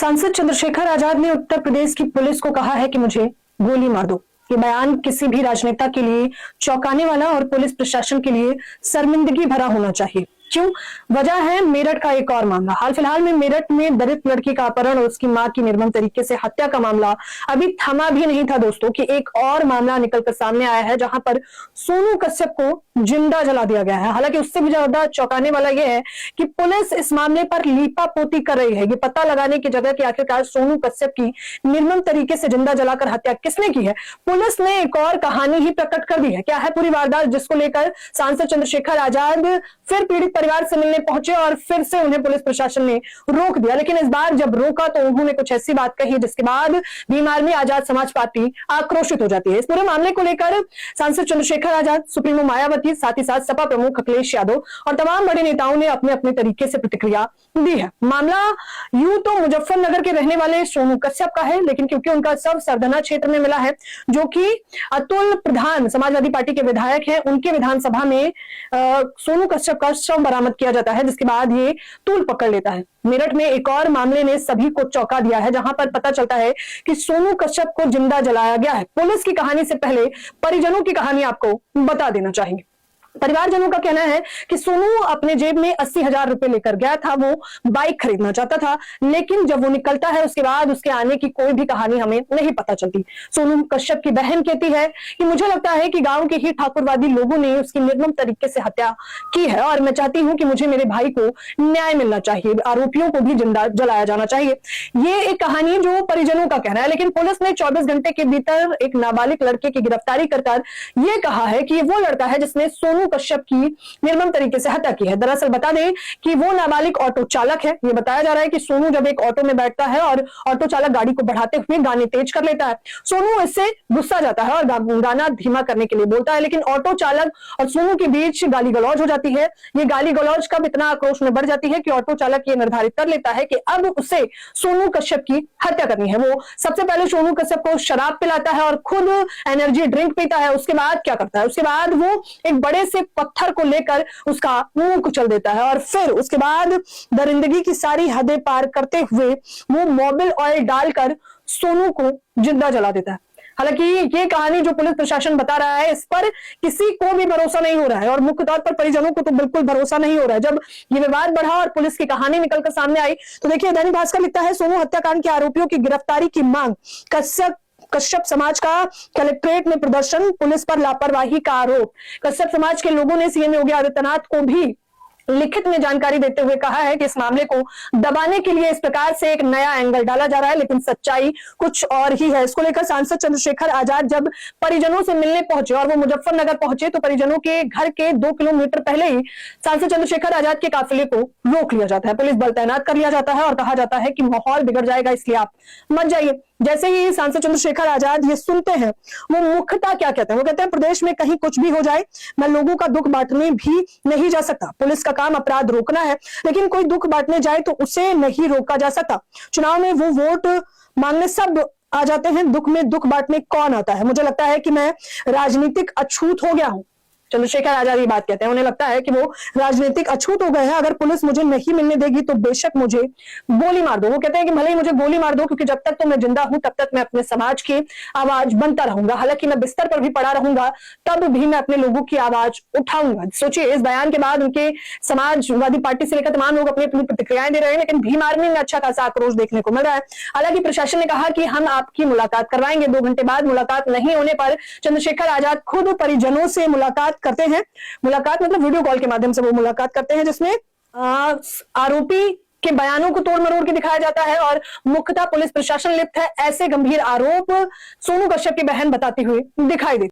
सांसद चंद्रशेखर आजाद ने उत्तर प्रदेश की पुलिस को कहा है कि मुझे गोली मार दो। ये बयान किसी भी राजनेता के लिए चौंकाने वाला और पुलिस प्रशासन के लिए शर्मिंदगी भरा होना चाहिए। क्यों? वजह है मेरठ का एक और मामला। हाल फिलहाल में मेरठ में दलित लड़की का अपहरण और उसकी मां की निर्मम तरीके से हत्या का मामला अभी थमा भी नहीं था दोस्तों, कि एक और मामला निकलकर सामने आया है जहां पर सोनू कश्यप को जिंदा जला दिया गया है। हालांकि उससे भी ज्यादा चौंकाने वाला यह है कि पुलिस इस मामले पर लीपापोती कर रही है, ये पता लगाने की जगह कि आखिरकार सोनू कश्यप की निर्मम तरीके से जिंदा जलाकर हत्या किसने की है। पुलिस ने एक और कहानी ही प्रकट कर दी है। क्या है पूरी वारदात, जिसको लेकर सांसद चंद्रशेखर आजाद फिर पीड़ित परिवार से मिलने पहुंचे और फिर से उन्हें पुलिस प्रशासन ने रोक दिया। लेकिन इस बार जब रोका तो उन्होंने कुछ ऐसी बात कही जिसके बाद भीम आर्मी आजाद समाज पार्टी आक्रोशित हो जाती है। इस पूरे मामले को लेकर सांसद चंद्रशेखर आजाद, सुप्रीमो मायावती, साथ ही साथ सपा प्रमुख अखिलेश यादव और तमाम बड़े नेताओं ने अपने अपने तरीके से प्रतिक्रिया दी है। मामला यूं तो मुजफ्फरनगर के रहने वाले सोनू कश्यप का है, लेकिन क्योंकि उनका शव सरधना क्षेत्र में मिला है, जो कि अतुल प्रधान समाजवादी पार्टी के विधायक हैं, उनके विधानसभा में सोनू कश्यप का शव बरामद किया जाता है, जिसके बाद ये तूल पकड़ लेता है। मेरठ में एक और मामले ने सभी को चौंका दिया है, जहां पर पता चलता है कि सोनू कश्यप को जिंदा जलाया गया है। पुलिस की कहानी से पहले परिजनों की कहानी आपको बता देना चाहेंगे। परिवारजनों का कहना है कि सोनू अपने जेब में 80,000 रुपए लेकर गया था। वो बाइक खरीदना चाहता था, लेकिन जब वो निकलता है उसके बाद उसके आने की कोई भी कहानी हमें नहीं पता चलती। सोनू कश्यप की बहन कहती है कि मुझे लगता है कि गांव के ही ठाकुरवादी लोगों ने उसकी निर्मम तरीके से हत्या की है और मैं चाहती हूं कि मुझे मेरे भाई को न्याय मिलना चाहिए, आरोपियों को भी जिंदा जलाया जाना चाहिए। ये एक कहानी जो परिजनों का कहना है, लेकिन पुलिस ने 24 घंटे के भीतर एक नाबालिग लड़के की गिरफ्तारी कर यह कहा है कि वो लड़का है जिसने सोनू कश्यप की निर्मम तरीके से हत्या की है। दरअसल बता दें कि वो नाबालिग ऑटो चालक है। ये बताया जा रहा है कि सोनू जब एक ऑटो में बैठता है और ऑटो चालक गाड़ी को बढ़ाते हुए गाने तेज कर लेता है, सोनू इससे गुस्सा जाता है और गाना धीमा करने के लिए बोलता है, लेकिन ऑटो चालक और सोनू के बीच गाली गलौज हो जाती है। ये गाली गलौज कब इतना आक्रोश में बढ़ जाती है कि ऑटो चालक ये निर्धारित कर लेता है कि अब उसे सोनू कश्यप की हत्या करनी है। वो सबसे पहले सोनू कश्यप को शराब पिलाता है और खुद एनर्जी ड्रिंक पीता है। उसके बाद क्या करता है, उसके बाद वो एक बड़े से पत्थर को लेकर उसका मुंह कुचल देता है और फिर उसके बाद दरिंदगी की सारी हदें पार करते हुए वो मोबिल ऑयल डालकर सोनू को जिंदा जला देता है। हालांकि ये कहानी जो पुलिस प्रशासन बता रहा है, इस पर किसी को भी भरोसा नहीं हो रहा है और मुख्य तौर पर परिजनों को तो बिल्कुल भरोसा नहीं हो रहा है। जब ये विवाद बढ़ा और पुलिस की कहानी निकलकर सामने आई तो देखिए, दैनिक भास्कर लिखता है, सोनू हत्याकांड के आरोपियों की गिरफ्तारी की मांग, कश्यप समाज का कलेक्ट्रेट में प्रदर्शन, पुलिस पर लापरवाही का आरोप। कश्यप समाज के लोगों ने सीएम योगी आदित्यनाथ को भी लिखित में जानकारी देते हुए कहा है कि इस मामले को दबाने के लिए इस प्रकार से एक नया एंगल डाला जा रहा है, लेकिन सच्चाई कुछ और ही है। इसको लेकर सांसद चंद्रशेखर आजाद जब परिजनों से मिलने पहुंचे और वो मुजफ्फरनगर पहुंचे तो परिजनों के घर के 2 किलोमीटर पहले ही सांसद चंद्रशेखर आजाद के काफिले को रोक लिया जाता है, पुलिस बल तैनात कर लिया जाता है और कहा जाता है कि माहौल बिगड़ जाएगा, इसलिए आप मत जाइए। जैसे ही सांसद चंद्रशेखर आजाद ये सुनते हैं, वो मुख्यतः क्या कहते हैं, वो कहते हैं प्रदेश में कहीं कुछ भी हो जाए, मैं लोगों का दुख बांटने भी नहीं जा सकता। पुलिस का काम अपराध रोकना है, लेकिन कोई दुख बांटने जाए तो उसे नहीं रोका जा सकता। चुनाव में वो वोट मांगने सब आ जाते हैं, दुख में दुख बांटने कौन आता है। मुझे लगता है कि मैं राजनीतिक अछूत हो गया हूं। चंद्रशेखर आजाद ये बात कहते हैं, उन्हें लगता है कि वो राजनीतिक अछूत हो गए हैं। अगर पुलिस मुझे नहीं मिलने देगी तो बेशक मुझे गोली मार दो। वो कहते हैं कि भले ही मुझे गोली मार दो, क्योंकि जब तक तो मैं जिंदा हूं तब तक मैं अपने समाज की आवाज बनता रहूंगा। हालांकि मैं बिस्तर पर भी पड़ा रहूंगा तब भी मैं अपने लोगों की आवाज उठाऊंगा। सोचिए, इस बयान के बाद उनके समाजवादी पार्टी से लेकर तमाम लोग अपनी अपनी प्रतिक्रियाएं दे रहे हैं, लेकिन भीम आर्मी में अच्छा खासा आक्रोश देखने को मिल रहा है। हालांकि प्रशासन ने कहा कि हम आपकी मुलाकात करवाएंगे। 2 घंटे बाद मुलाकात नहीं होने पर चंद्रशेखर आजाद खुद परिजनों से मुलाकात करते हैं। मुलाकात मतलब वीडियो कॉल के माध्यम से वो मुलाकात करते हैं, जिसमें आरोपी के बयानों को तोड़ मरोड़ के दिखाया जाता है और मुख्यतः पुलिस प्रशासन लिप्त है, ऐसे गंभीर आरोप सोनू कश्यप की बहन बताती हुई दिखाई देती है।